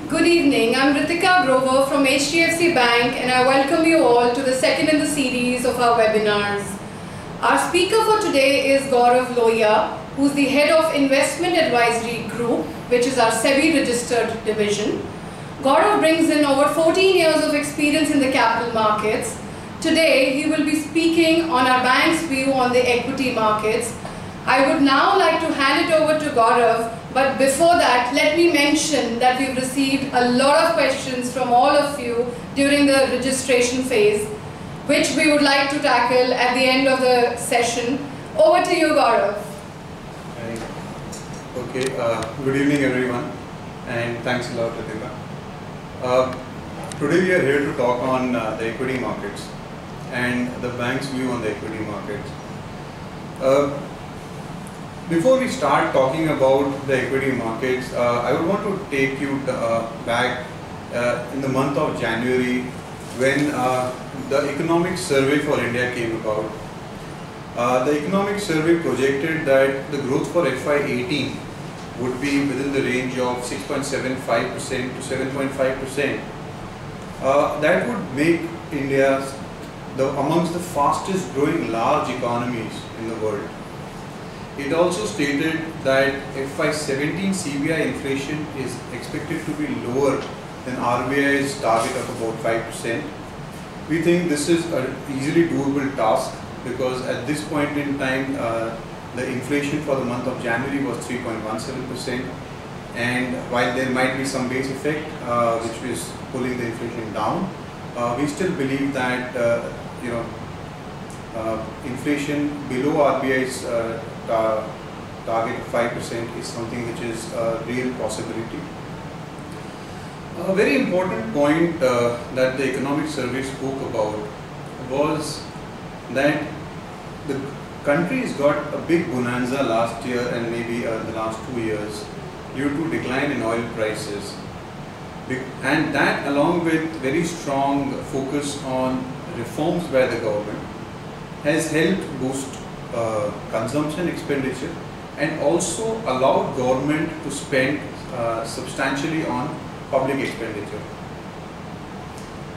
Good evening, I'm Ritika Grover from HDFC Bank and I welcome you all to the second in the series of our webinars. Our speaker for today is Gaurav Lohia, who's the Head of Investment Advisory Group, which is our SEBI registered division. Gaurav brings in over 14 years of experience in the capital markets. Today, he will be speaking on our bank's view on the equity markets. I would now like to hand it over to Gaurav, but before that, let me mention that we've received a lot of questions from all of you during the registration phase, which we would like to tackle at the end of the session. Over to you, Gaurav. Okay, good evening everyone, and thanks a lot, Ritika. Today we are here to talk on the equity markets and the bank's view on the equity markets. Before we start talking about the equity markets, I would want to take you back in the month of January when the economic survey for India came about. The economic survey projected that the growth for FY18 would be within the range of 6.75% to 7.5%. That would make India amongst the fastest growing large economies in the world. It also stated that FY17 CBI inflation is expected to be lower than RBI's target of about 5%. We think this is an easily doable task because at this point in time the inflation for the month of January was 3.17%, and while there might be some base effect which is pulling the inflation down, we still believe that inflation below RBI's target of 5% is something which is a real possibility. A very important point that the economic survey spoke about was that the country has got a big bonanza last year and maybe the last 2 years due to decline in oil prices, and that along with very strong focus on reforms by the government has helped boost consumption expenditure and also allowed government to spend substantially on public expenditure.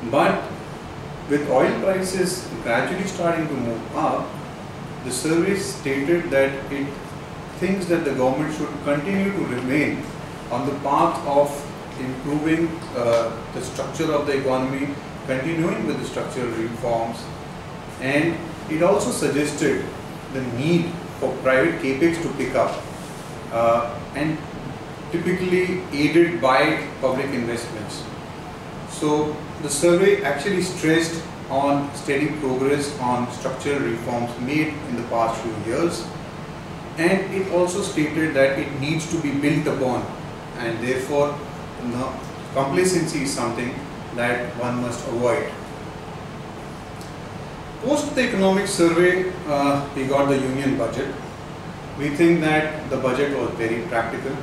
But with oil prices gradually starting to move up, the survey stated that it thinks that the government should continue to remain on the path of improving the structure of the economy, continuing with the structural reforms, and it also suggested the need for private capex to pick up and typically aided by public investments. So the survey actually stressed on steady progress on structural reforms made in the past few years, and it also stated that it needs to be built upon, and therefore complacency is something that one must avoid. Post the economic survey, we got the union budget. We think that the budget was very practical.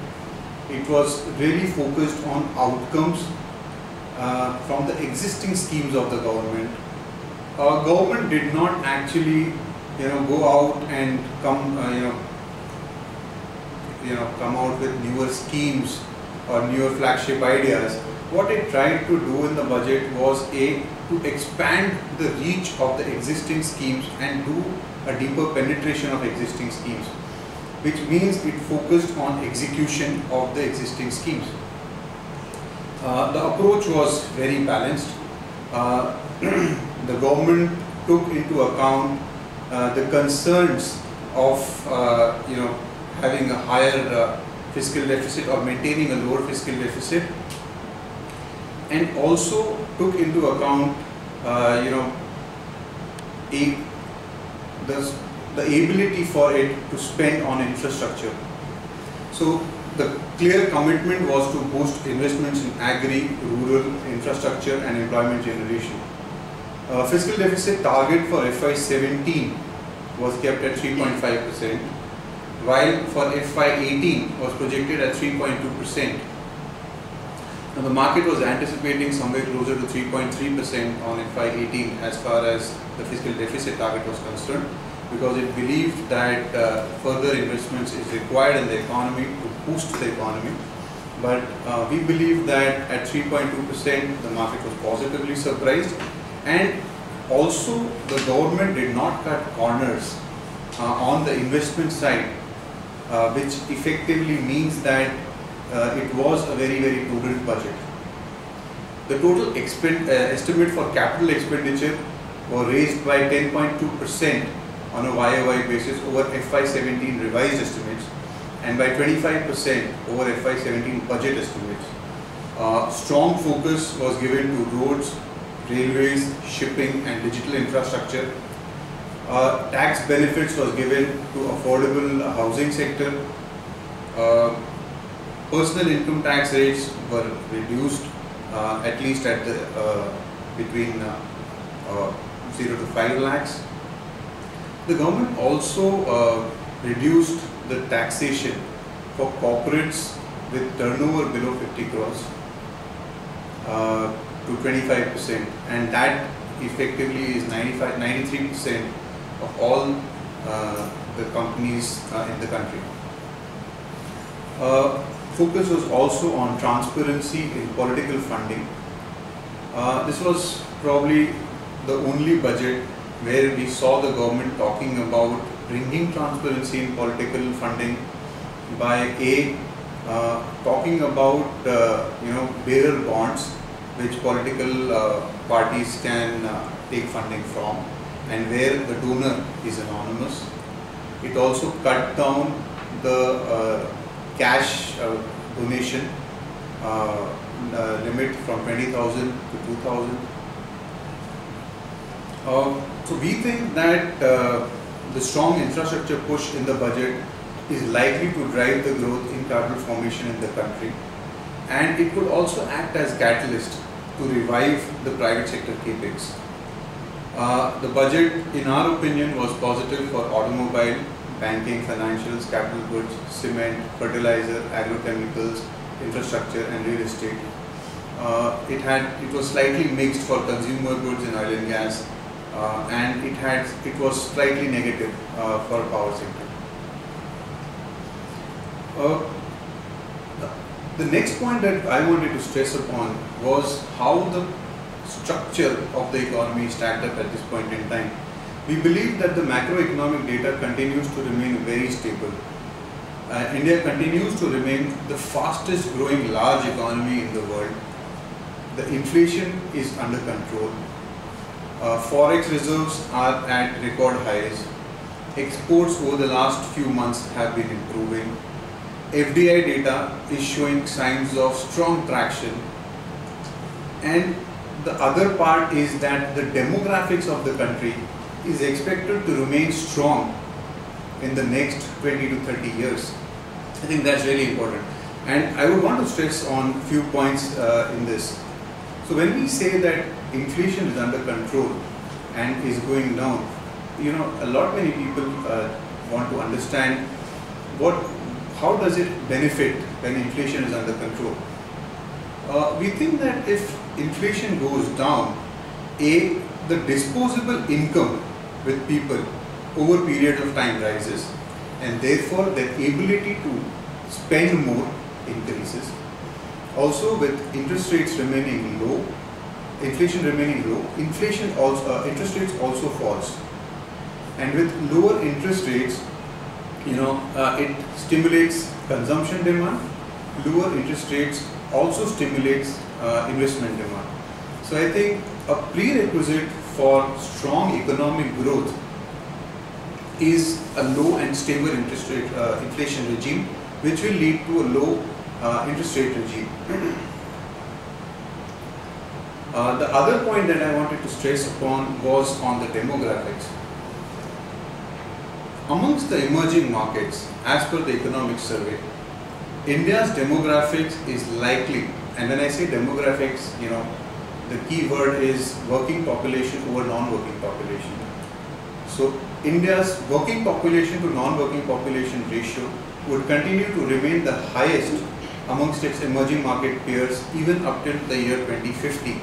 It was really focused on outcomes from the existing schemes of the government. Government did not actually, go out and come out with newer schemes or newer flagship ideas. What it tried to do in the budget was to expand the reach of the existing schemes and do a deeper penetration of existing schemes, which means it focused on execution of the existing schemes. The approach was very balanced. The government took into account the concerns of having a higher fiscal deficit or maintaining a lower fiscal deficit, and also took into account the ability for it to spend on infrastructure. So the clear commitment was to boost investments in agri, rural infrastructure and employment generation. Fiscal deficit target for FY17 was kept at 3.5%, while for FY18 was projected at 3.2%. Now the market was anticipating somewhere closer to 3.3% on FY18 as far as the fiscal deficit target was concerned, because it believed that further investments is required in the economy to boost the economy. but we believe that at 3.2% the market was positively surprised, and also the government did not cut corners on the investment side, which effectively means that it was a very, very prudent budget. The total estimate for capital expenditure was raised by 10.2% on a YOY basis over FY17 revised estimates, and by 25% over FY17 budget estimates. Strong focus was given to roads, railways, shipping and digital infrastructure. Tax benefits was given to affordable housing sector. Personal income tax rates were reduced at least at the between 0 to 5 lakhs. The government also reduced the taxation for corporates with turnover below 50 crores to 25%, and that effectively is 93% of all the companies in the country. Focus was also on transparency in political funding. This was probably the only budget where we saw the government talking about bringing transparency in political funding by talking about bearer bonds which political parties can take funding from, and where the donor is anonymous. It also cut down the cash donation limit from 20,000 to 2,000. So we think that the strong infrastructure push in the budget is likely to drive the growth in capital formation in the country, and it could also act as catalyst to revive the private sector capex. The budget, in our opinion, was positive for automobile, banking, financials, capital goods, cement, fertilizer, agrochemicals, infrastructure and real estate. It was slightly mixed for consumer goods and oil and gas, and it was slightly negative for power sector. The next point that I wanted to stress upon was how the structure of the economy stacked up at this point in time. We believe that the macroeconomic data continues to remain very stable. India continues to remain the fastest growing large economy in the world. The inflation is under control. Forex reserves are at record highs. Exports over the last few months have been improving. FDI data is showing signs of strong traction. And the other part is that the demographics of the country is expected to remain strong in the next 20 to 30 years. I think that's really important. And I would want to stress on few points in this. So when we say that inflation is under control and is going down, many people want to understand how does it benefit when inflation is under control. We think that if inflation goes down, the disposable income with people over a period of time rises, and therefore their ability to spend more increases. Also, with interest rates remaining low, inflation remaining low, interest rates also falls. And with lower interest rates, it stimulates consumption demand. Lower interest rates also stimulates investment demand. So I think a prerequisite for strong economic growth is a low and stable interest rate inflation regime, which will lead to a low interest rate regime. The other point that I wanted to stress upon was on the demographics. Amongst the emerging markets, as per the economic survey, India's demographics is likely, and when I say demographics, the key word is working population over non-working population. So India's working population to non-working population ratio would continue to remain the highest amongst its emerging market peers even up till the year 2050.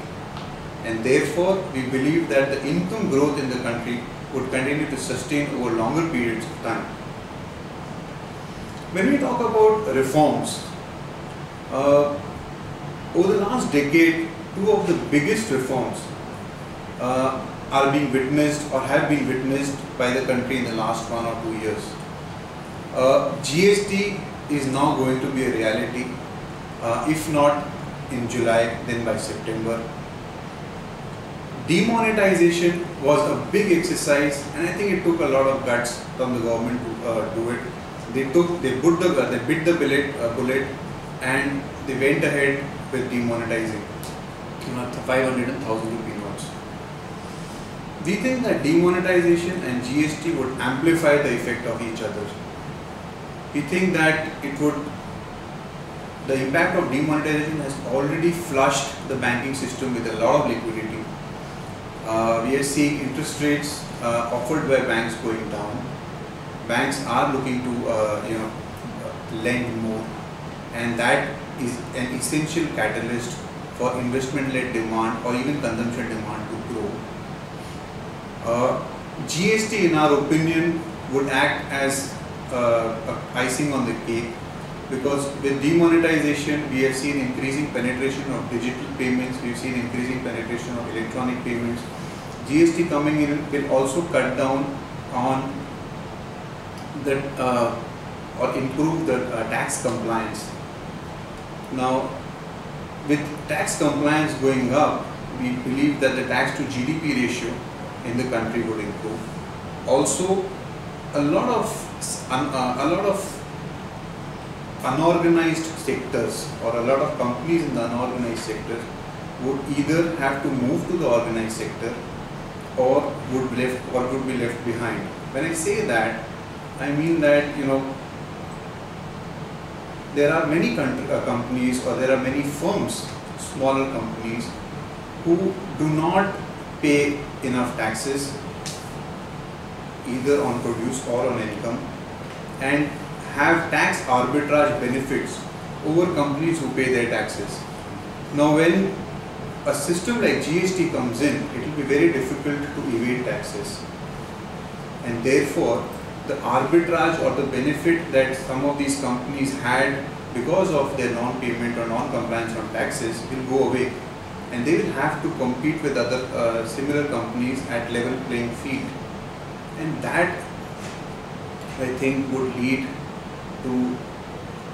And therefore, we believe that the income growth in the country would continue to sustain over longer periods of time. When we talk about reforms, Uh, Over the last decade, two of the biggest reforms are being witnessed or have been witnessed by the country in the last 1 or 2 years. GST is now going to be a reality, if not in July, then by September. Demonetization was a big exercise, and I think it took a lot of guts from the government to do it. They bit the bullet, and they went ahead with demonetizing 500 and 1000 rupee notes. We think that demonetization and GST would amplify the effect of each other. We think that the impact of demonetization has already flushed the banking system with a lot of liquidity. We are seeing interest rates offered by banks going down. Banks are looking to lend more, and that is an essential catalyst for investment-led demand or even consumption demand to grow. GST, in our opinion, would act as icing on the cake, because with demonetization we have seen increasing penetration of digital payments, we have seen increasing penetration of electronic payments. GST coming in will also cut down on the or improve the tax compliance. Now, with tax compliance going up, we believe that the tax to GDP ratio in the country would improve. Also, a lot of unorganized sectors or a lot of companies in the unorganized sector would either have to move to the organized sector or would be left behind. When I say that, I mean that there are many companies, or there are many firms, smaller companies, who do not pay enough taxes either on produce or on income, and have tax arbitrage benefits over companies who pay their taxes. Now, when a system like GST comes in, it will be very difficult to evade taxes, and therefore the arbitrage or the benefit that some of these companies had because of their non-payment or non-compliance on taxes will go away, and they will have to compete with other similar companies at level playing field, and that, I think, would lead to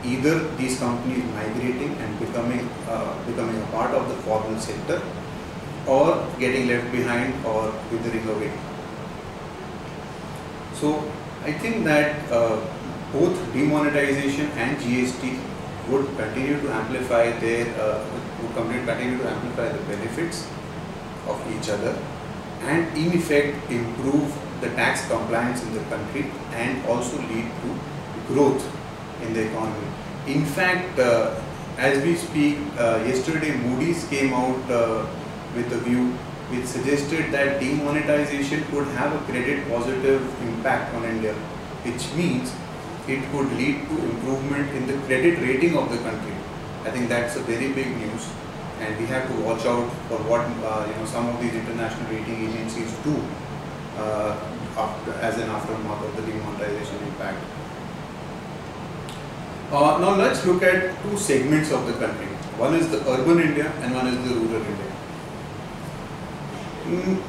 either these companies migrating and becoming a part of the formal sector, or getting left behind or withering away. So I think that both demonetization and GST would continue to amplify the benefits of each other, and in effect improve the tax compliance in the country, and also lead to growth in the economy. In fact, as we speak, yesterday Moody's came out with a view which suggested that demonetization could have a credit positive impact on India, which means it could lead to improvement in the credit rating of the country. I think that's a very big news, and we have to watch out for what some of these international rating agencies do as an aftermath of the demonetization impact. Now let's look at two segments of the country. One is the urban India and one is the rural India.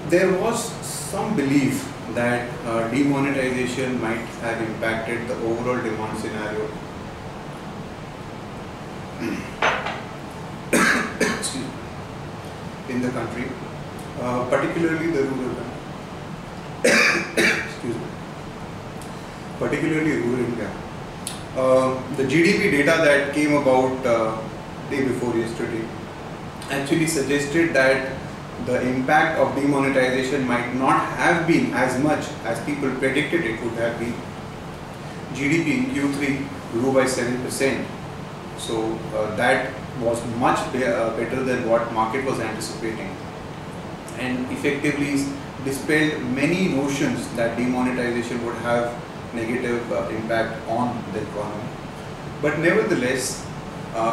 There was some belief that demonetization might have impacted the overall demand scenario in the country, particularly the rural particularly rural India. The GDP data that came about day before yesterday actually suggested that the impact of demonetization might not have been as much as people predicted it would have been. GDP in Q3 grew by 7%, so that was much better than what market was anticipating, and effectively dispelled many notions that demonetization would have negative impact on the economy. But nevertheless,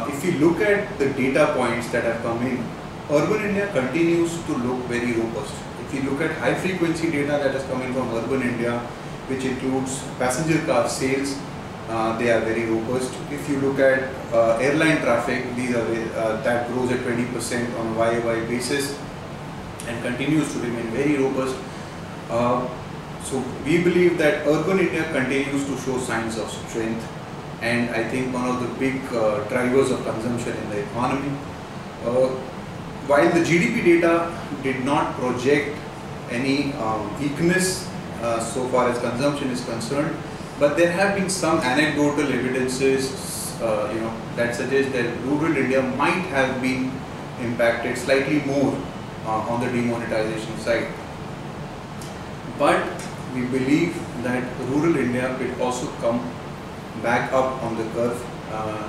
if you look at the data points that have come in, urban India continues to look very robust. If you look at high frequency data that is coming from urban India, which includes passenger car sales, they are very robust. If you look at airline traffic, these are that grows at 20% on a YoY basis and continues to remain very robust. So we believe that urban India continues to show signs of strength, and I think one of the big drivers of consumption in the economy. While the GDP data did not project any weakness so far as consumption is concerned, but there have been some anecdotal evidences that suggest that rural India might have been impacted slightly more on the demonetization side. But we believe that rural India will also come back up on the curve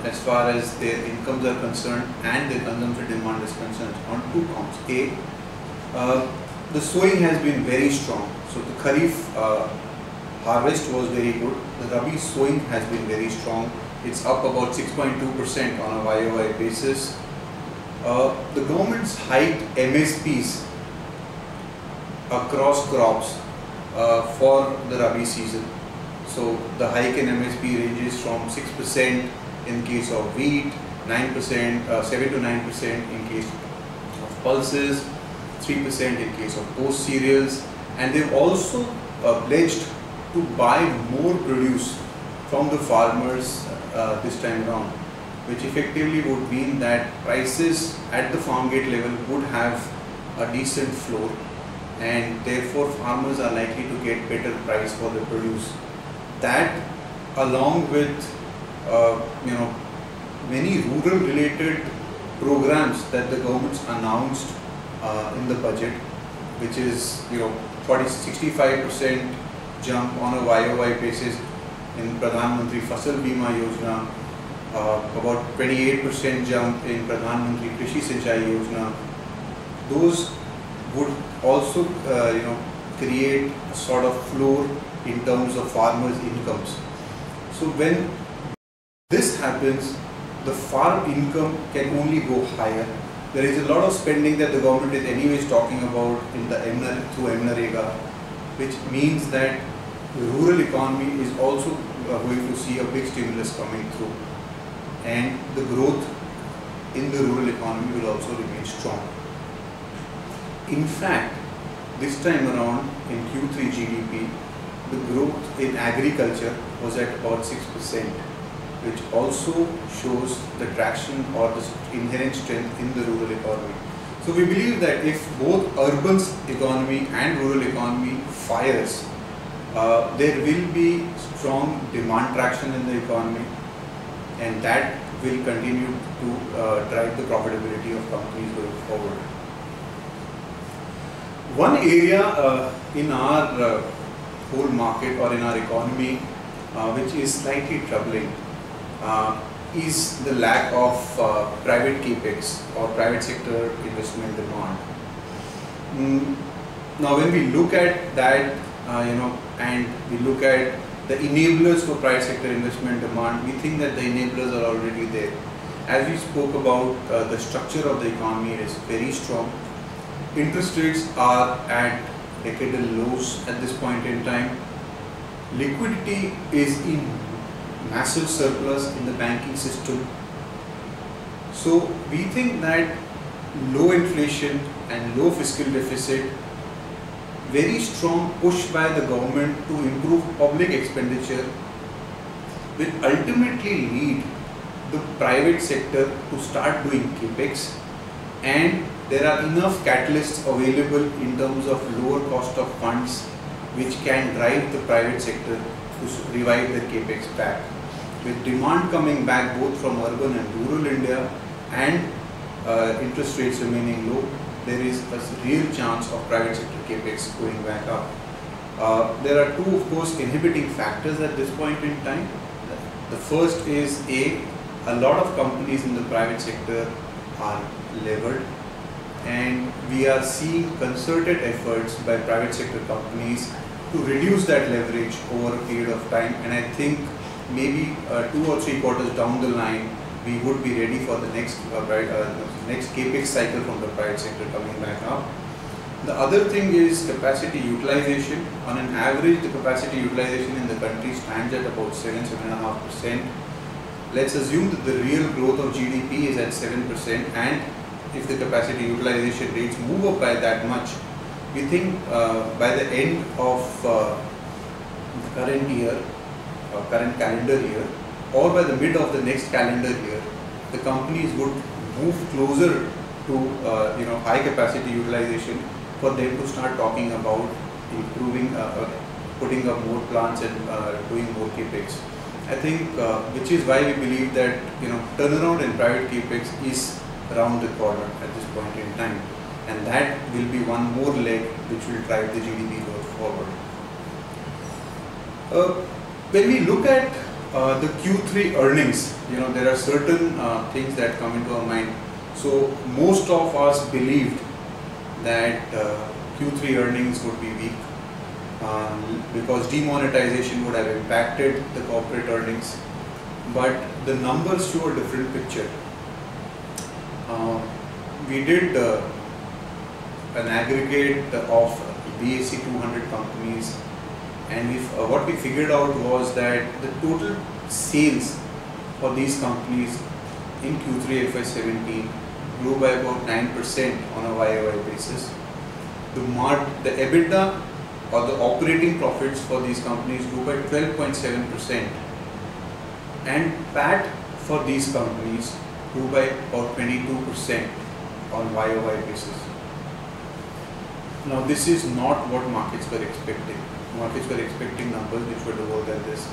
as far as their incomes are concerned and their consumption demand is concerned on two counts. The sowing has been very strong. So the Kharif harvest was very good. The Rabi sowing has been very strong. It's up about 6.2% on a YoY basis. The government's hiked MSPs across crops for the Rabi season. So the hike in MSP ranges from 6% in case of wheat, 9%, 7 to 9% in case of pulses, 3% in case of post cereals, and they've also pledged to buy more produce from the farmers this time around, which effectively would mean that prices at the farm gate level would have a decent floor, and therefore farmers are likely to get better price for the produce. That, along with many rural related programs that the government's announced in the budget, which is 65% jump on a YoY basis in Pradhan Mantri Fasal Bima Yojana, about 28% jump in Pradhan Mantri Krishi Sinchai Yojana. Those would also create a sort of floor in terms of farmers' incomes. So when this happens, the farm income can only go higher. There is a lot of spending that the government is anyways talking about in the through MNREGA, which means that the rural economy is also going to see a big stimulus coming through, and the growth in the rural economy will also remain strong. In fact, this time around in Q3 GDP, the growth in agriculture was at about 6%, which also shows the traction or the inherent strength in the rural economy. So we believe that if both urban economy and rural economy fires, there will be strong demand traction in the economy, and that will continue to drive the profitability of companies going forward. One area in our whole market or in our economy which is slightly troubling is the lack of private capex or private sector investment demand. Now when we look at that and we look at the enablers for private sector investment demand, we think that the enablers are already there. As we spoke about, the structure of the economy is very strong. Interest rates are at decadal lows at this point in time. Liquidity is in massive surplus in the banking system. So we think that low inflation and low fiscal deficit, very strong push by the government to improve public expenditure will ultimately lead the private sector to start doing capex, and there are enough catalysts available in terms of lower cost of funds which can drive the private sector to revive the capex back. With demand coming back both from urban and rural India and interest rates remaining low, there is a real chance of private sector capex going back up. There are two, of course, inhibiting factors at this point in time. The first is a lot of companies in the private sector are levered, and we are seeing concerted efforts by private sector companies to reduce that leverage over a period of time, and I think maybe 2 or 3 quarters down the line we would be ready for the next capex cycle from the private sector coming back up. The other thing is capacity utilization. On an average, the capacity utilization in the country stands at about 7–7.5%. Let's assume that the real growth of GDP is at 7%, and if the capacity utilization rates move up by that much, we think by the end of the current year, current calendar year, or by the mid of the next calendar year, the companies would move closer to high capacity utilization for them to start talking about improving, putting up more plants and doing more capex. I think which is why we believe that turnaround in private capex is around the corner at this point in time, and that will be one more leg which will drive the GDP growth forward. When we look at the Q3 earnings, there are certain things that come into our mind. So most of us believed that Q3 earnings would be weak because demonetization would have impacted the corporate earnings, but the numbers show a different picture. We did an aggregate of BSE 200 companies, and what we figured out was that the total sales for these companies in Q3 FY17 grew by about 9% on a YOY basis. The EBITDA or the operating profits for these companies grew by 12.7%, and PAT for these companies grew by about 22% on YOY basis. Now this is not what markets were expecting. Markets were expecting numbers which were lower than this,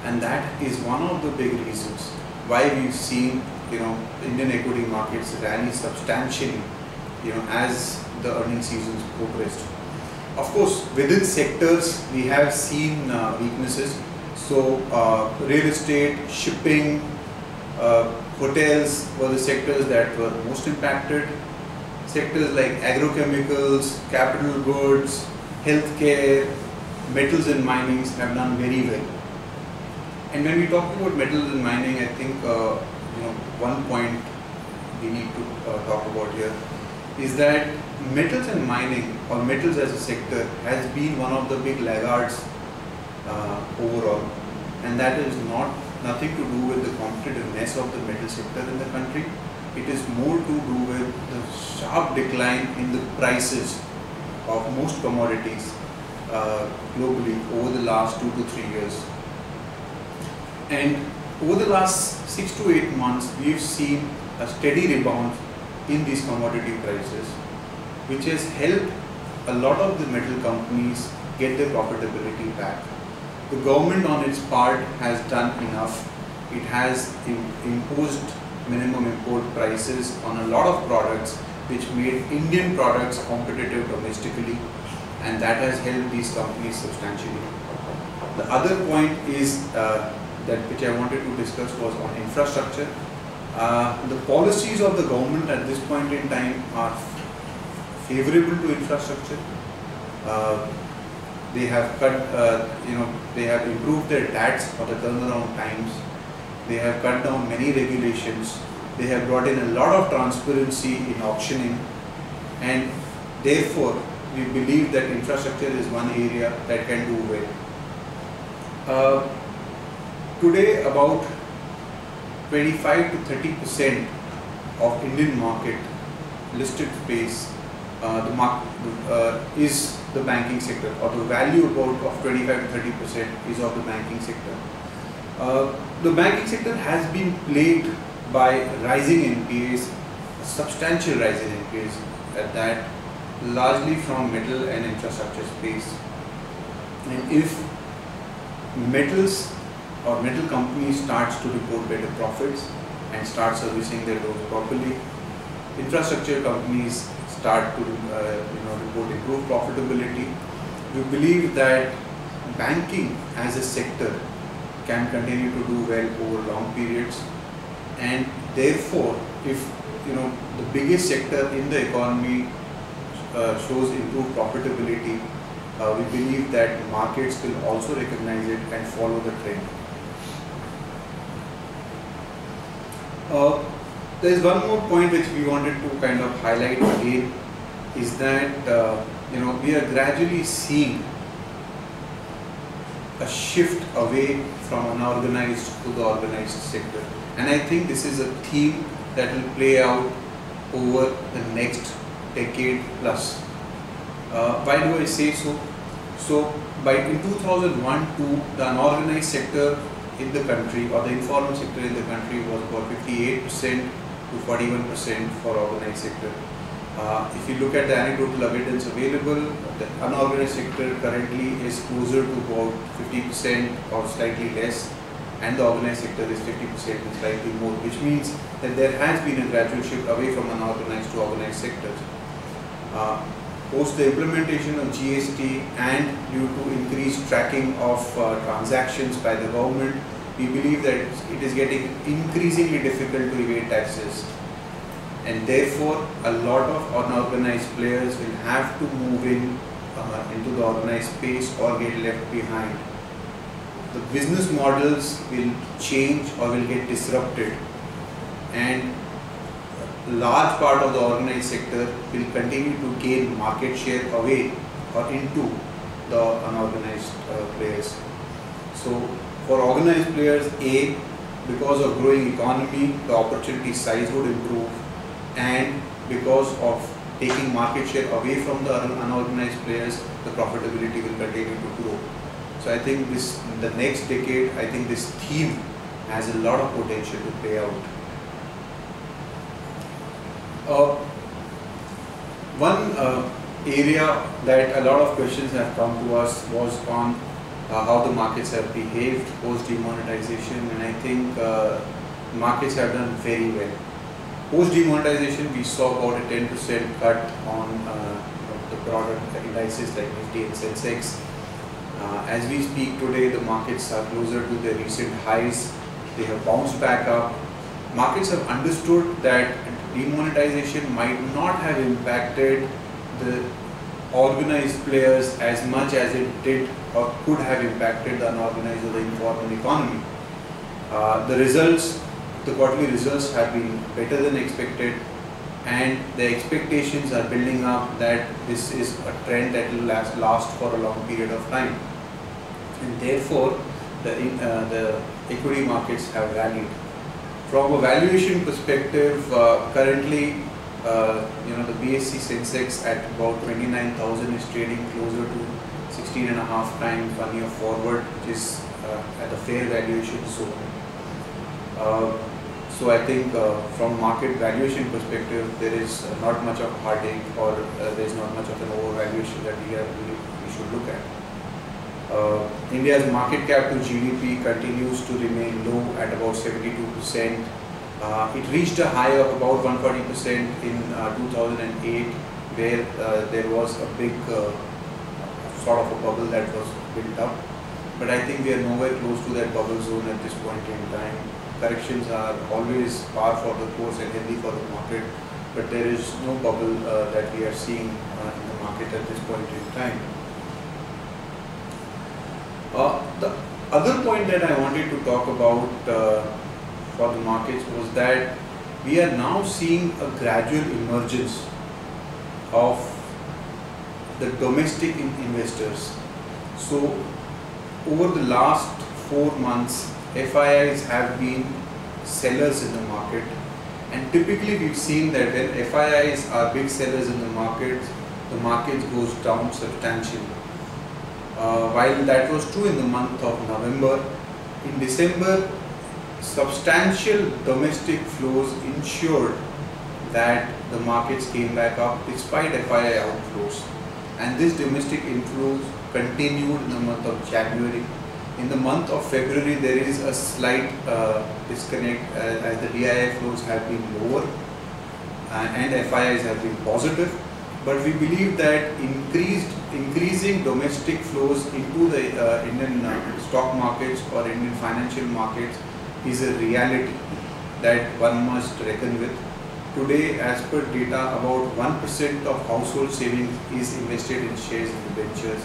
and that is one of the big reasons why we've seen the Indian equity markets rally substantially as the earnings seasons progressed. Of course, within sectors we have seen weaknesses. So real estate, shipping, hotels were the sectors that were most impacted. Sectors like agrochemicals, capital goods, healthcare, metals and mining have done very well. And when we talk about metals and mining, I think one point we need to talk about here is that metals and mining, or metals as a sector, has been one of the big laggards overall, and that is nothing to do with the competitiveness of the metal sector in the country. It is more to do with the sharp decline in the prices of most commodities globally over the last 2 to 3 years. And over the last 6 to 8 months, we've seen a steady rebound in these commodity prices, which has helped a lot of the metal companies get their profitability back. The government on its part has done enough. It has imposed minimum import prices on a lot of products, which made Indian products competitive domestically, and that has helped these companies substantially. The other point is which I wanted to discuss was on infrastructure. The policies of the government at this point in time are favorable to infrastructure. They have cut, they have improved their tax or the turnaround times. They have cut down many regulations. They have brought in a lot of transparency in auctioning, and therefore we believe that infrastructure is one area that can do well. Today, about 25 to 30% of Indian market listed space is the banking sector, or the value of 25 to 30% is of the banking sector. The banking sector has been plagued by rising NPAs, a substantial rise in NPAs at that, largely from metal and infrastructure space. And if metals or metal companies starts to report better profits and start servicing their loans properly, infrastructure companies start to report improved profitability, we believe that banking as a sector can continue to do well over long periods, and therefore if the biggest sector in the economy shows improved profitability, we believe that markets will also recognize it and follow the trend. There is one more point which we wanted to kind of highlight again, is that we are gradually seeing a shift away from unorganized to the organized sector, and I think this is a theme that will play out over the next decade plus. Why do I say so? So in 2001-2, the unorganized sector in the country, or the informal sector in the country, was about 58% to 41% for organized sector. If you look at the anecdotal evidence available, the unorganized sector currently is closer to about 50% or slightly less, and the organized sector is 50% and slightly more, which means that there has been a gradual shift away from unorganized to organized sectors. Post the implementation of GST and due to increased tracking of transactions by the government, we believe that it is getting increasingly difficult to evade taxes, and therefore a lot of unorganized players will have to move into the organized space or get left behind. The business models will change or will get disrupted, and a large part of the organized sector will continue to gain market share away or into the unorganized players. So for organized players, because of growing economy, the opportunity size would improve, and because of taking market share away from the unorganized players, the profitability will continue to grow. So I think in the next decade, I think this theme has a lot of potential to play out. One area that a lot of questions have come to us was on how the markets have behaved post demonetization, and I think markets have done very well. Post demonetization, we saw about a 10% cut on the broader indices like Nifty and Sensex. As we speak today, the markets are closer to their recent highs. They have bounced back up. Markets have understood that demonetization might not have impacted the organized players as much as it did or could have impacted the unorganized or the informal economy. The quarterly results have been better than expected, and the expectations are building up that this is a trend that will last for a long period of time, and therefore the equity markets have rallied. From a valuation perspective, currently the BSE Sensex at about 29,000 is trading closer to 16.5 times 1 year forward, which is at a fair valuation zone. So I think from market valuation perspective, there is not much of heartache, or there is not much of an overvaluation that we should look at. India's market cap to GDP continues to remain low at about 72%. It reached a high of about 140% in 2008, where there was a big sort of a bubble that was built up. But I think we are nowhere close to that bubble zone at this point in time. Corrections are always par for the course and healthy for the market, but there is no bubble that we are seeing in the market at this point in time. The other point that I wanted to talk about for the markets was that we are now seeing a gradual emergence of the domestic investors. So over the last 4 months, FIIs have been sellers in the market, and typically we've seen that when FIIs are big sellers in the market goes down substantially. While that was true in the month of November, in December, substantial domestic flows ensured that the markets came back up despite FII outflows, and this domestic inflows continued in the month of January. In the month of February, there is a slight disconnect as the DII flows have been lower and FIIs have been positive. But we believe that increasing domestic flows into the Indian stock markets or Indian financial markets is a reality that one must reckon with. Today, as per data, about 1% of household savings is invested in shares and debentures.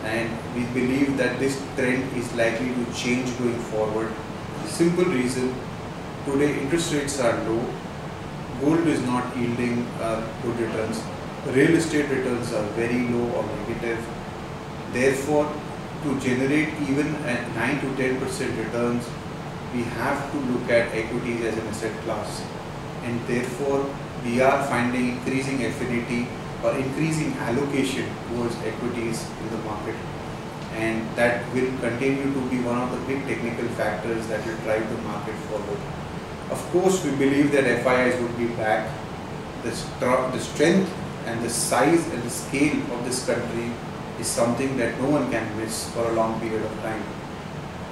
And we believe that this trend is likely to change going forward. Simple reason, today interest rates are low, gold is not yielding good returns, real estate returns are very low or negative. Therefore, to generate even at 9 to 10% returns, we have to look at equities as an asset class, and therefore we are finding increasing affinity or increasing allocation towards equities in the market, and that will continue to be one of the big technical factors that will drive the market forward. Of course, we believe that FIIs would be back. The strength and the size and the scale of this country is something that no one can miss for a long period of time.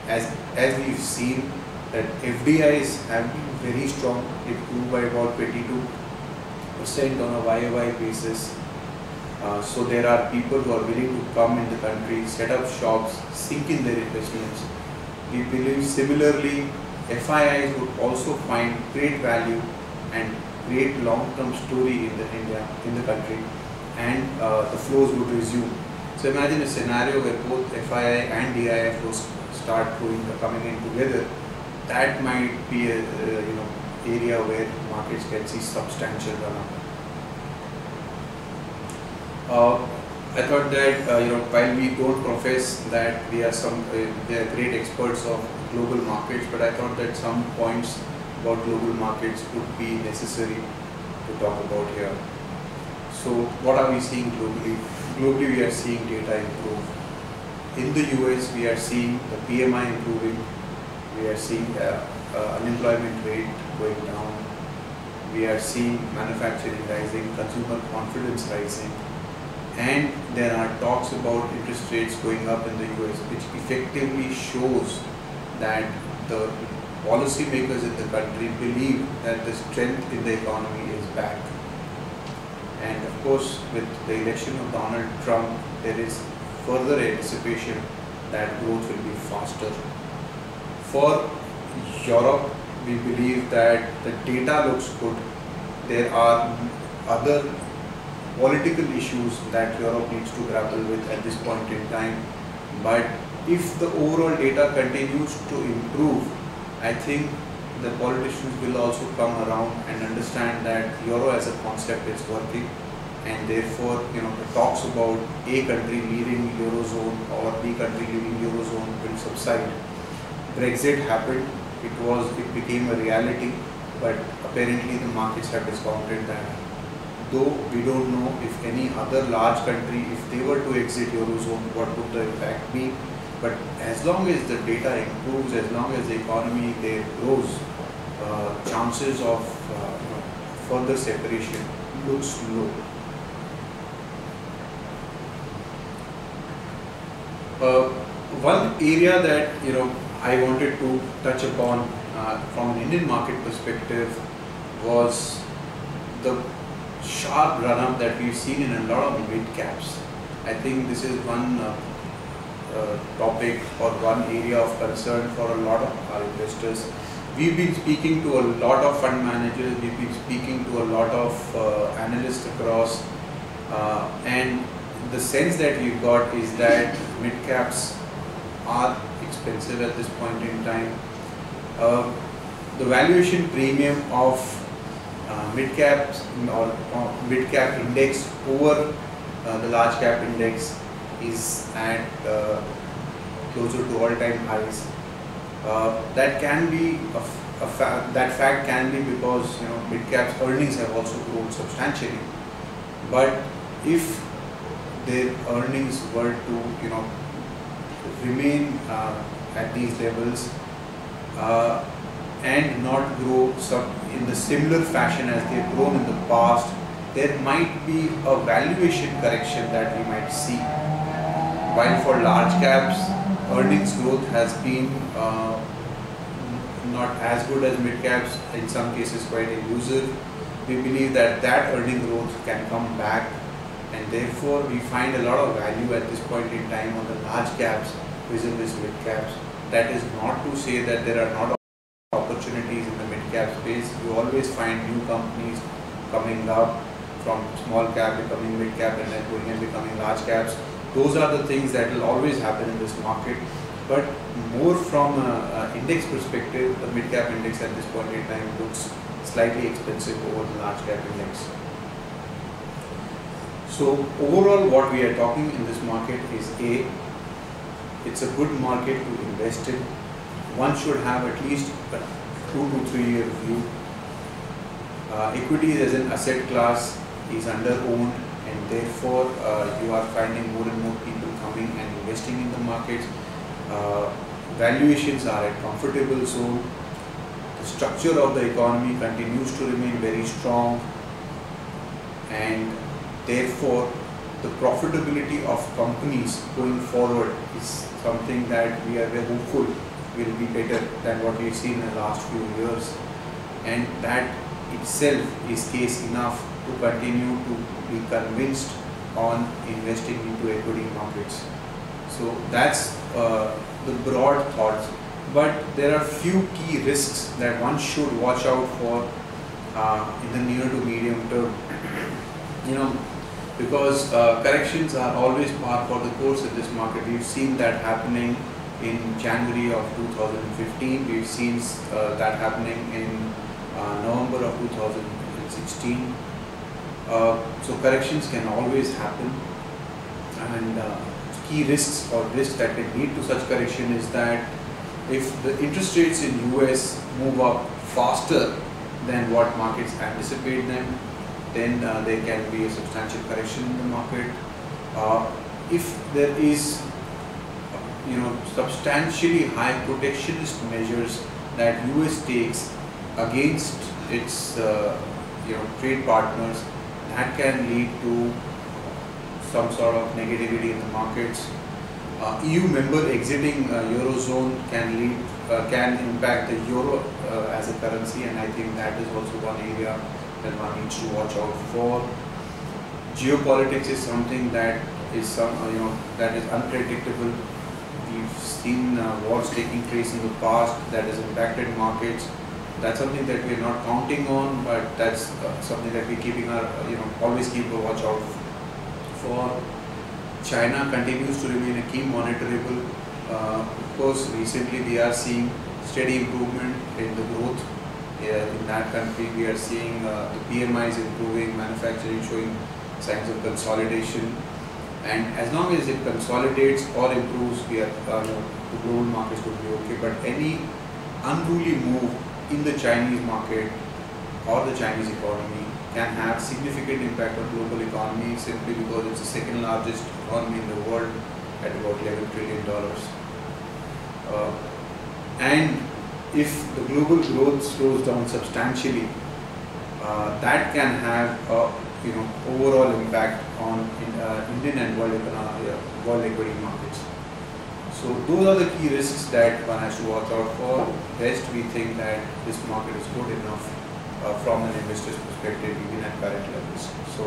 As we've seen that FDIs have been very strong. It grew by about 22% on a YOY basis. So there are people who are willing to come in the country, set up shops, sink in their investments. We believe similarly FIIs would also find great value and great long-term story in the country, and the flows would resume. So imagine a scenario where both FII and DII flows start coming in together. That might be a area where markets can see substantial run-up. I thought that while we don't profess that we are great experts of global markets, but I thought that some points about global markets would be necessary to talk about here. So what are we seeing globally? Globally, we are seeing data improve. In the US, we are seeing the PMI improving. We are seeing unemployment rate going down. We are seeing manufacturing rising, consumer confidence rising. And there are talks about interest rates going up in the US, which effectively shows that the policymakers in the country believe that the strength in the economy is back. And of course, with the election of Donald Trump, there is further anticipation that growth will be faster. For Europe, we believe that the data looks good. There are other political issues that Europe needs to grapple with at this point in time. But if the overall data continues to improve, I think the politicians will also come around and understand that Euro as a concept is working, and therefore the talks about A country leaving Eurozone or B country leaving Eurozone will subside. Brexit happened, it became a reality, but apparently the markets have discounted that. Though we don't know if any other large country, if they were to exit Eurozone, what would the impact be. But as long as the data improves, as long as the economy there grows, chances of further separation looks low. One area that I wanted to touch upon from an Indian market perspective was the sharp run-up that we've seen in a lot of mid caps. I think this is one topic or one area of concern for a lot of our investors. We've been speaking to a lot of fund managers, we've been speaking to a lot of analysts across, and the sense that we've got is that mid caps are expensive at this point in time. The valuation premium of mid caps or mid cap index over the large cap index is at closer to all-time highs. That can be that fact can be because mid caps earnings have also grown substantially. But if their earnings were to remain at these levels and not grow in the similar fashion as they have grown in the past, there might be a valuation correction that we might see. While for large caps, earnings growth has been not as good as mid caps, in some cases quite elusive. We believe that earning growth can come back, and therefore we find a lot of value at this point in time on the large caps vis-a-vis mid caps. That is not to say that there are not opportunities in the mid cap space. You always find new companies coming up from small cap becoming mid cap and then going and becoming large caps. Those are the things that will always happen in this market. But more from an index perspective, the mid cap index at this point in time looks slightly expensive over the large cap index. So overall what we are talking in this market is it's a good market to invest in. One should have at least a 2 to 3 year view. Equities as an asset class is under-owned, and therefore you are finding more and more people coming and investing in the markets. Valuations are at comfortable zone. The structure of the economy continues to remain very strong, and therefore the profitability of companies going forward is something that we are very hopeful will be better than what we've seen in the last few years, and that itself is case enough to continue to be convinced on investing into equity markets. So that's the broad thoughts, but there are few key risks that one should watch out for in the near to medium term. Because corrections are always par for the course in this market. We've seen that happening in January of 2015. We've seen that happening in November of 2016. So corrections can always happen, and key risks or risks that can lead to such correction is that if the interest rates in US move up faster than what markets anticipate them, then there can be a substantial correction in the market. If there is substantially high protectionist measures that US takes against its trade partners, that can lead to some sort of negativity in the markets. EU member exiting Eurozone can impact the euro as a currency, and I think that is also one area that one needs to watch out for. Geopolitics is something that is that is unpredictable. We've seen wars taking place in the past that has impacted markets. That's something that we are not counting on, but that's something that we're keeping our always keep a watch out for. China continues to remain a key monitorable. Of course, recently we are seeing steady improvement in the growth in that country. We are seeing the PMIs improving, manufacturing showing signs of consolidation, and as long as it consolidates or improves, we are the global markets would be okay. But any unruly move in the Chinese market or the Chinese economy can have significant impact on global economy, simply because it's the second largest economy in the world at about $11 trillion. And if the global growth slows down substantially, that can have overall impact on Indian and world equity markets. So those are the key risks that one has to watch out for. Rest, we think that this market is good enough from an investor's perspective, even at current levels. So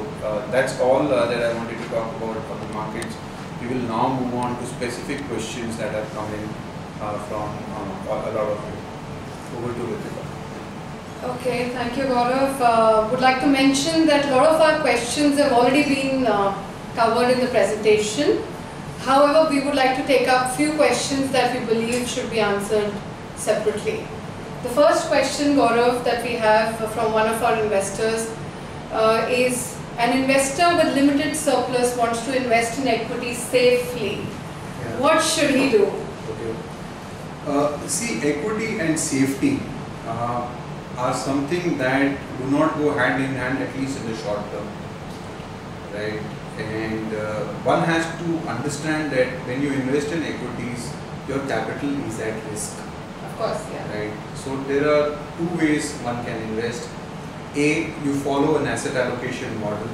that's all that I wanted to talk about on the markets. We will now move on to specific questions that have come in from a lot of you. Over to Ritika. Okay, thank you, Gaurav. Would like to mention that a lot of our questions have already been covered in the presentation. However, we would like to take up few questions that we believe should be answered separately. The first question, Gaurav, that we have from one of our investors is: an investor with limited surplus wants to invest in equity safely. Yeah. What should he do? Okay. See, equity and safety are something that do not go hand in hand, at least in the short term, right? And one has to understand that when you invest in equities, your capital is at risk. Of course, yeah. Right. So there are two ways one can invest. A, you follow an asset allocation model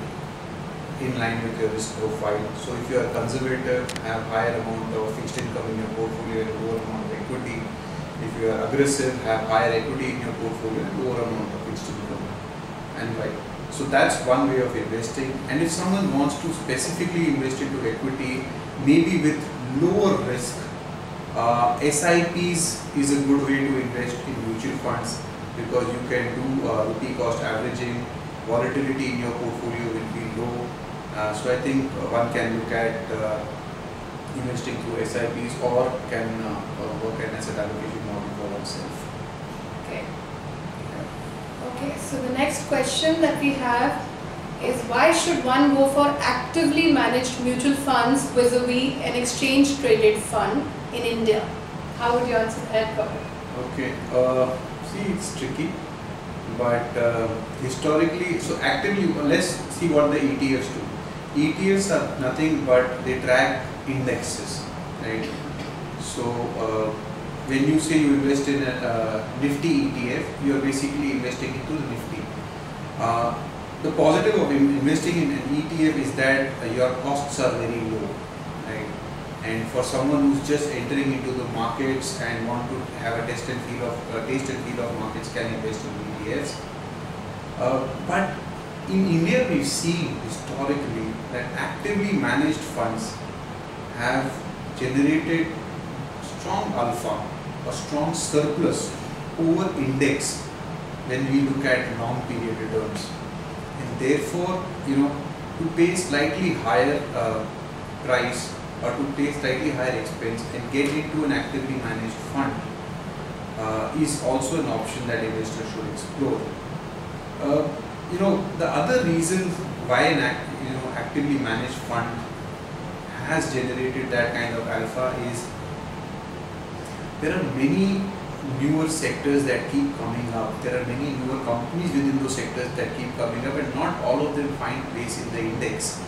in line with your risk profile. So if you are conservative, have higher amount of fixed income in your portfolio and lower amount of equity. If you are aggressive, have higher equity in your portfolio and lower amount of fixed income. And so that's one way of investing. And if someone wants to specifically invest into equity, maybe with lower risk, SIPs is a good way to invest in mutual funds, because you can do rupee cost averaging. Volatility in your portfolio will be low. So I think one can look at investing through SIPs, or can work an asset allocation model for oneself. Okay. Okay, so the next question that we have is why should one go for actively managed mutual funds vis-a-vis an exchange traded fund in India? How would you answer that, Gaurav? Okay, see, it's tricky, but historically, so actively, let's see what the ETFs do. ETFs are nothing but they track indexes, right? So when you say you invest in a Nifty ETF, you are basically investing into the Nifty. The positive of investing in an ETF is that your costs are very low, right? And for someone who's just entering into the markets and want to have a taste and feel of markets, can invest in ETFs. But in India, we've seen historically that actively managed funds have generated strong alpha or strong surplus over index when we look at long period returns. And therefore, to pay slightly higher price or to pay slightly higher expense and get into an actively managed fund is also an option that investors should explore. The other reason why an actively managed fund has generated that kind of alpha is there are many newer sectors that keep coming up. There are many newer companies within those sectors that keep coming up, and not all of them find place in the index.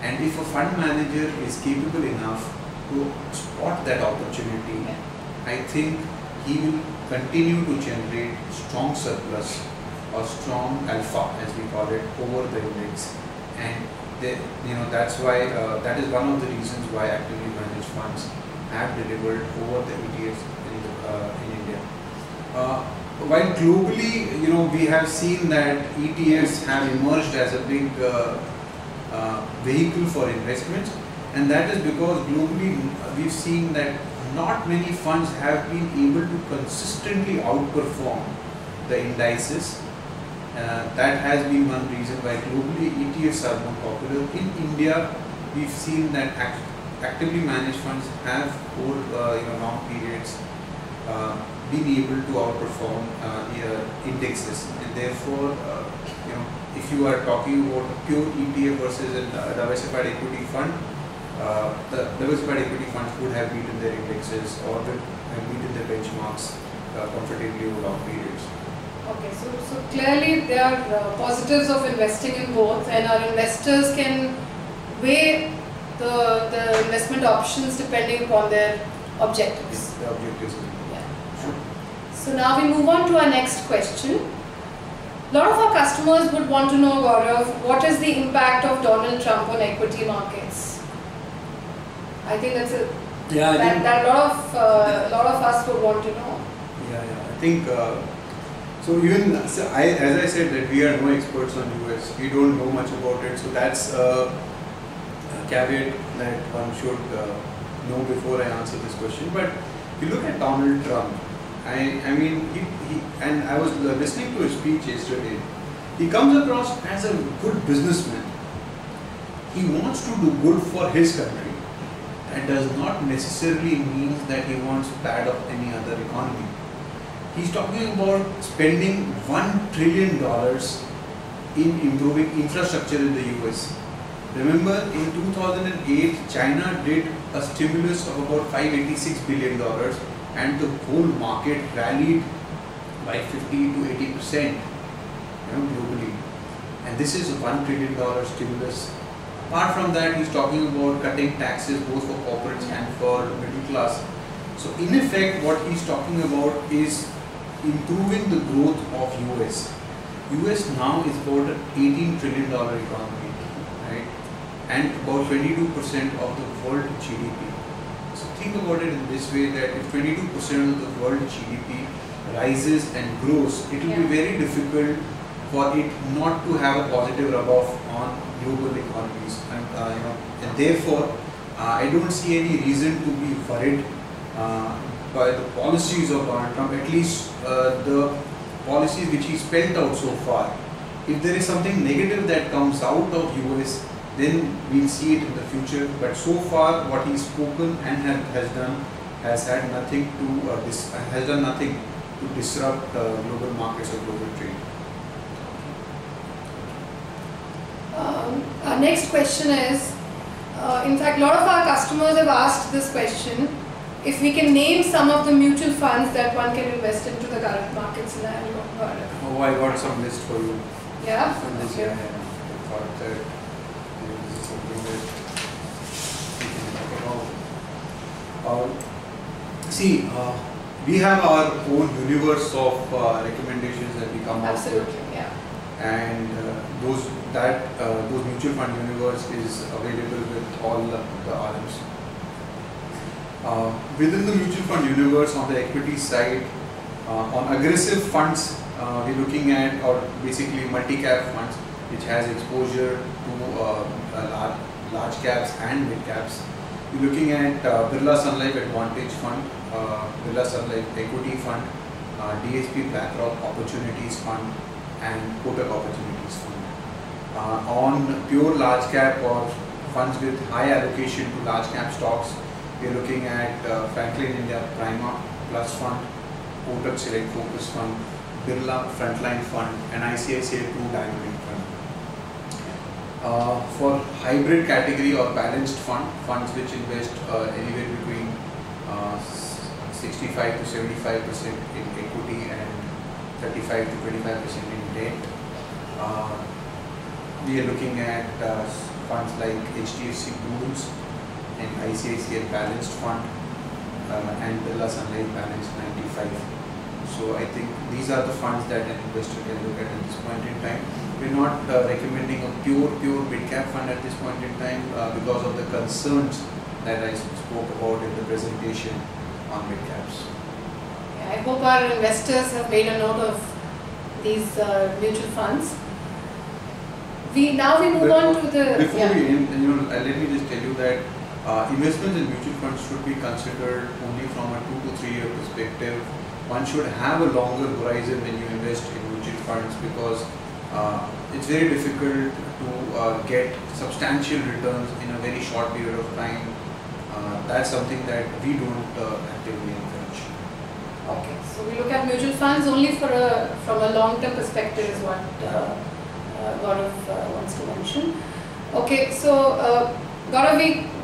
And if a fund manager is capable enough to spot that opportunity, I think he will continue to generate strong surplus or strong alpha, as we call it, over the index. And that's why that is one of the reasons why actively managed funds have delivered over the ETFs in India. While globally, we have seen that ETFs have emerged as a big vehicle for investments, and that is because globally we've seen that not many funds have been able to consistently outperform the indices. That has been one reason why globally ETFs are more popular. In India, we've seen that actively managed funds have over long periods been able to outperform indexes, and therefore if you are talking about a pure ETF versus a diversified equity fund, the diversified equity funds would have beaten their indexes or would have beaten their benchmarks comfortably over long periods. Okay, so clearly there are positives of investing in both, and our investors can weigh the investment options depending upon their objectives. The objectives. Yeah. Sure. So now we move on to our next question. A lot of our customers would want to know, Gaurav, what is the impact of Donald Trump on equity markets? I think that's that a lot of us would want to know. Yeah. I think as I said, that we are no experts on US. We don't know much about it. So that's a caveat that one should know before I answer this question. But if you look at Donald Trump, I mean, he and I was listening to his speech yesterday. He comes across as a good businessman. He wants to do good for his country. That does not necessarily mean that he wants bad of any other economy. He's talking about spending $1 trillion in improving infrastructure in the US. Remember, in 2008, China did a stimulus of about $586 billion, and the whole market rallied by 50 to 80%, globally. And this is a $1 trillion stimulus. Apart from that, he's talking about cutting taxes both for corporates and for middle class. So in effect, what he's talking about is improving the growth of US. US now is about an $18 trillion economy, right? And about 22% of the world GDP. So think about it in this way, that if 22% of the world GDP rises and grows, it will be very difficult for it not to have a positive rub-off on global economies. And therefore, I don't see any reason to be worried by the policies of Donald Trump, at least the policies which he spelled out so far. If there is something negative that comes out of US, then we'll see it in the future. But so far, what he's spoken and has done has had nothing to disrupt global markets or global trade. Our next question is, in fact, a lot of our customers have asked this question, if we can name some of the mutual funds that one can invest into the current market scenario. Oh, I got some list for you. Yeah? Okay. I thought that this is something that we can talk about. We have our own universe of recommendations that we come up with. Absolutely, yeah. And those mutual fund universe is available with all the RMs. Within the mutual fund universe, on the equity side, on aggressive funds, we're looking at, or basically multi-cap funds, which has exposure to large caps and mid caps. We're looking at Birla Sun Life Advantage Fund, Birla Sun Life Equity Fund, DSP BlackRock Opportunities Fund, and Kotak Opportunities Fund. On pure large cap or funds with high allocation to large cap stocks, we are looking at Franklin India Prima Plus Fund, Kotak Select Focus Fund, Birla Frontline Fund, and ICICI True Diamond Fund. For hybrid category or balanced funds which invest anywhere between 65 to 75% in equity and 35 to 25% in debt. We are looking at funds like HDFC Blooms and ICICI Balanced Fund and Birla Sun Life Balanced 95. So I think these are the funds that an investor can look at this point in time. We're not recommending a pure mid-cap fund at this point in time because of the concerns that I spoke about in the presentation on mid-caps. Yeah, I hope our investors have made a note of these mutual funds. Now we move on to the... Before we end, let me just tell you that investments in mutual funds should be considered only from a 2 to 3 year perspective. One should have a longer horizon when you invest in mutual funds because it's very difficult to get substantial returns in a very short period of time. That's something that we don't actively encourage. Okay, so we look at mutual funds only from a long-term perspective is what Gaurav wants to mention. Okay, so Gaurav,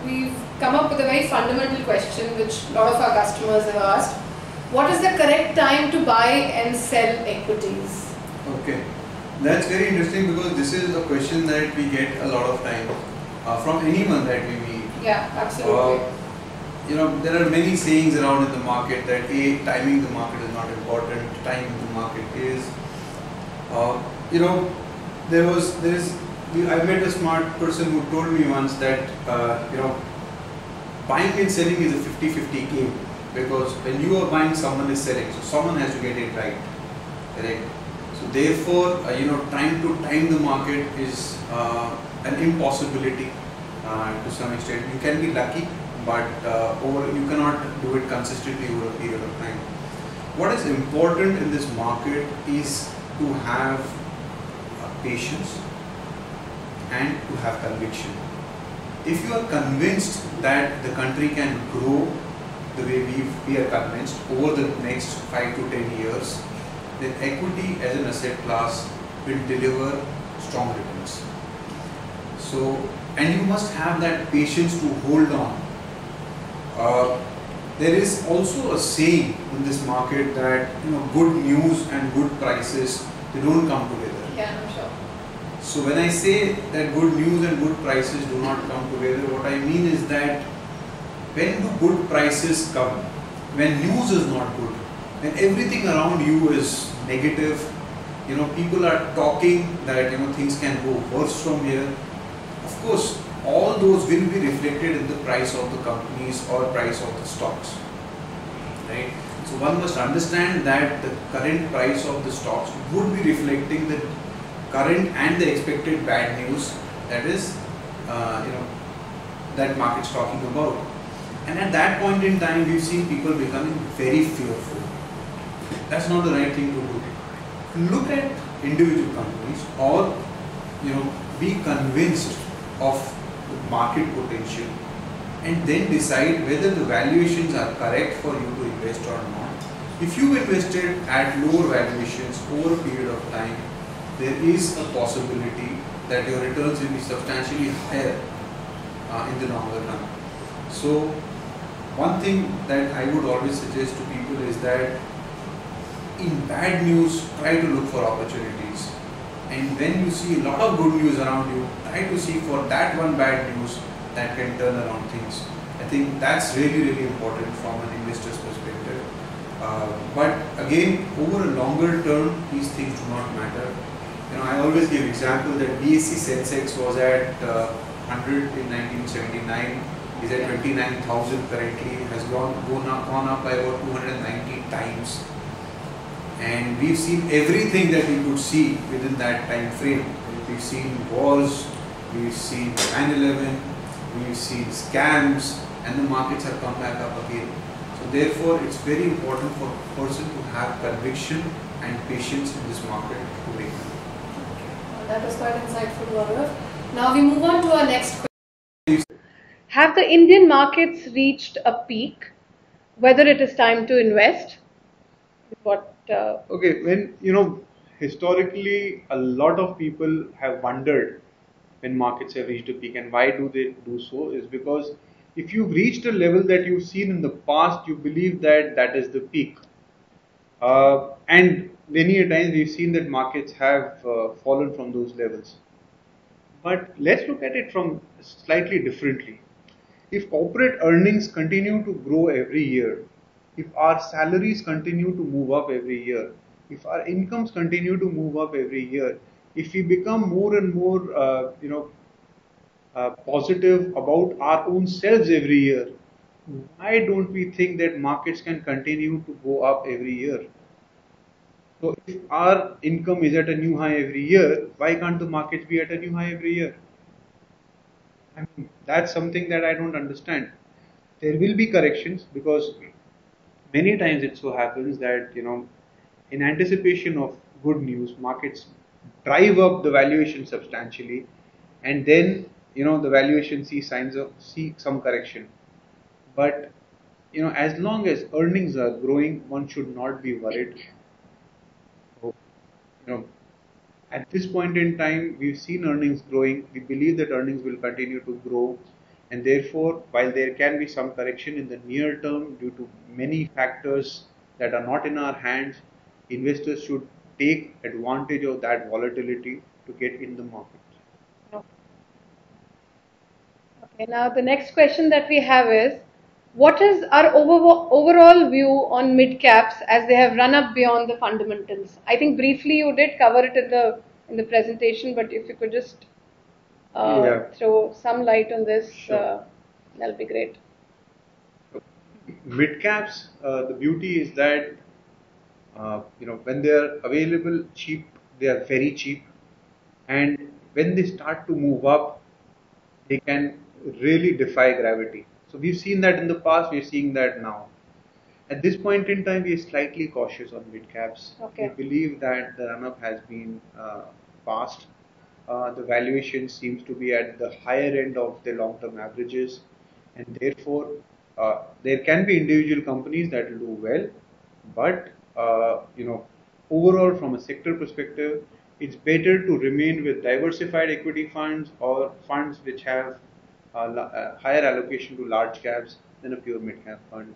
we've come up with a very fundamental question which a lot of our customers have asked. What is the correct time to buy and sell equities? Okay, that's very interesting because this is a question that we get a lot of time from anyone that we meet. Yeah, absolutely. There are many sayings around in the market that timing the market is not important, timing the market is. I met a smart person who told me once that buying and selling is a 50-50 game because when you are buying, someone is selling, so someone has to get it right, correct? So therefore, trying to time the market is an impossibility to some extent. You can be lucky, but you cannot do it consistently over a period of time. What is important in this market is to have patience and to have conviction. If you are convinced that the country can grow the way we are convinced over the next 5 to 10 years, then equity as an asset class will deliver strong returns. So, and you must have that patience to hold on. There is also a saying in this market that good news and good prices, they don't come together. Yeah, I'm sure. So when I say that good news and good prices do not come together, what I mean is that when the good prices come, when news is not good, when everything around you is negative, people are talking that things can go worse from here. Of course, all those will be reflected in the price of the companies or price of the stocks, right? So one must understand that the current price of the stocks would be reflecting the current and the expected bad news that is, that market's talking about. And at that point in time, we've seen people becoming very fearful. That's not the right thing to do. Look at individual companies or, be convinced of the market potential and then decide whether the valuations are correct for you to invest or not. If you invested at lower valuations over a period of time, there is a possibility that your returns will be substantially higher in the longer run. So one thing that I would always suggest to people is that in bad news, try to look for opportunities. And when you see a lot of good news around you, try to see for that one bad news that can turn around things. I think that's really, really important from an investor's perspective. But again, over a longer term, these things do not matter. I always give example that BSE Sensex was at 100 in 1979, is at 29,000 currently, has gone up by about 290 times. And we've seen everything that we could see within that time frame. We've seen wars, we've seen 9/11, we've seen scams, and the markets have come back up again. So therefore, it's very important for a person to have conviction and patience in this market to make money. Well, that was quite insightful, Gaurav. Now we move on to our next question. Have the Indian markets reached a peak? Whether it is time to invest? Okay, when historically a lot of people have wondered when markets have reached a peak, and why do they do so is because if you've reached a level that you've seen in the past, you believe that that is the peak, and many a times we've seen that markets have fallen from those levels. But let's look at it from slightly differently. If corporate earnings continue to grow every year, if our salaries continue to move up every year, if our incomes continue to move up every year, if we become more and more positive about our own selves every year, why don't we think that markets can continue to go up every year? So if our income is at a new high every year, why can't the markets be at a new high every year? I mean, that's something that I don't understand. There will be corrections because many times it so happens that, in anticipation of good news, markets drive up the valuation substantially, and then, the valuation see some correction. But, as long as earnings are growing, one should not be worried. So, at this point in time, we've seen earnings growing. We believe that earnings will continue to grow. And therefore, while there can be some correction in the near term due to many factors that are not in our hands, investors should take advantage of that volatility to get in the market. Okay, now the next question that we have is, what is our overall view on mid caps as they have run up beyond the fundamentals? I think briefly you did cover it in the presentation, but if you could just throw some light on this, Sure. That'll be great. Mid caps, the beauty is that when they are available cheap, they are very cheap, and when they start to move up, they can really defy gravity. So we've seen that in the past, we're seeing that now. At this point in time, we are slightly cautious on mid caps. Okay. We believe that the run up has been fast. The valuation seems to be at the higher end of the long term averages, and therefore there can be individual companies that will do well, but overall from a sector perspective, it's better to remain with diversified equity funds or funds which have higher allocation to large caps than a pure mid cap fund.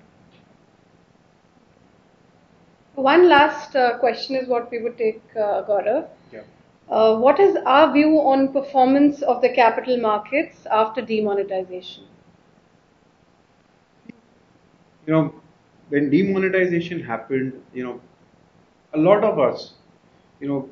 One last question is what we would take, Gaurav. Yeah. What is our view on performance of the capital markets after demonetization? When demonetization happened, a lot of us, because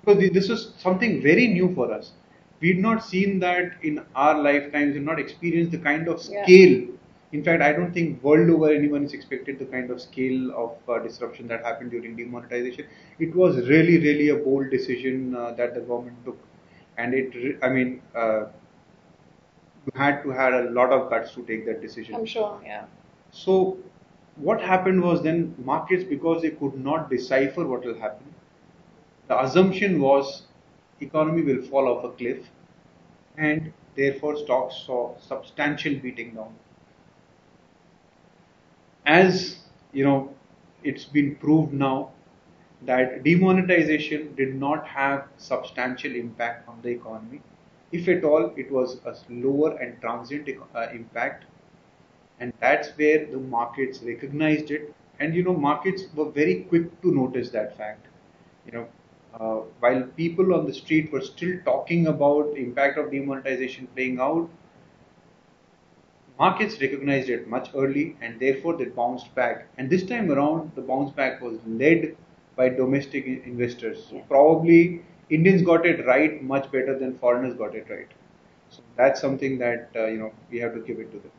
this was something very new for us. We'd not seen that in our lifetimes, we've not experienced the kind of scale. In fact, I don't think world over anyone is expected the kind of scale of disruption that happened during demonetization. It was really, really a bold decision that the government took, and you had to have a lot of guts to take that decision. I'm sure, yeah. So what happened was then markets, because they could not decipher what will happen, the assumption was economy will fall off a cliff, and therefore stocks saw substantial beating down. As it's been proved now that demonetization did not have substantial impact on the economy. If at all, it was a lower and transient impact, and that's where the markets recognized it. And markets were very quick to notice that fact. While people on the street were still talking about the impact of demonetization playing out, markets recognized it much early, and therefore they bounced back. And this time around, the bounce back was led by domestic investors. So probably Indians got it right much better than foreigners got it right. So that's something that we have to give it to them.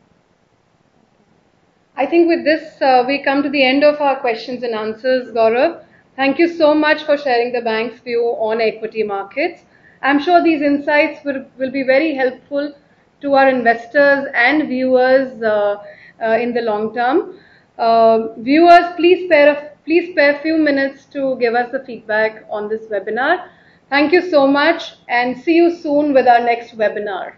I think with this, we come to the end of our questions and answers, Gaurav. Thank you so much for sharing the bank's view on equity markets. I'm sure these insights will be very helpful to our investors and viewers in the long term. Viewers, please spare a few minutes to give us the feedback on this webinar. Thank you so much, and see you soon with our next webinar.